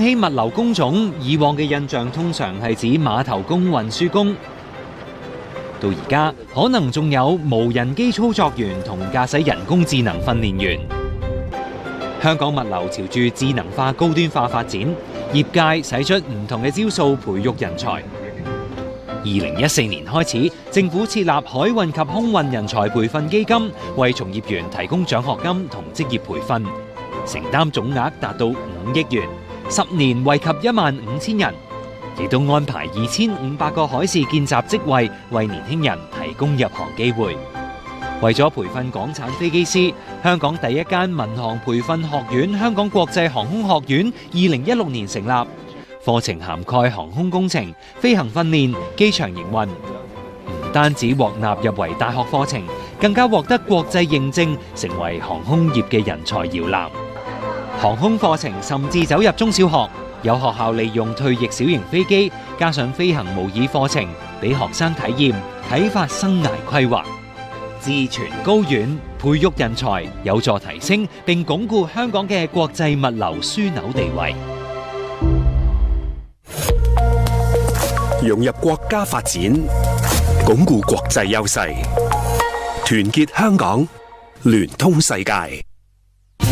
起物流工種，以往嘅印象通常係指碼頭工、運輸工，到而家可能仲有無人機操作員同駕駛人工智能訓練員。香港物流朝住智能化、高端化發展，業界使出唔同嘅招數培育人才。2014年開始，政府設立海運及空運人才培訓基金，為從業員提供獎學金同職業培訓，承擔總額達到5億元，10年惠及15000人，亦都安排2500個海事見習職位，為年輕人提供入行機會。為咗培訓港產飛機師，香港第一間民航培訓學院香港國際航空學院2016年成立，課程涵蓋航空工程、飛行訓練、機場營運，唔單止獲納入為大學課程，更加獲得國際認證，成為航空業嘅人才搖籃。航空課程甚至走入中小學，有學校利用退役小型飛機加上飛行模擬課程，俾學生體驗，啟發生涯規劃。志存高遠，培育人才，有助提升並鞏固香港嘅國際物流樞紐地位。融入國家發展，鞏固國際優勢，團結香港，聯通世界。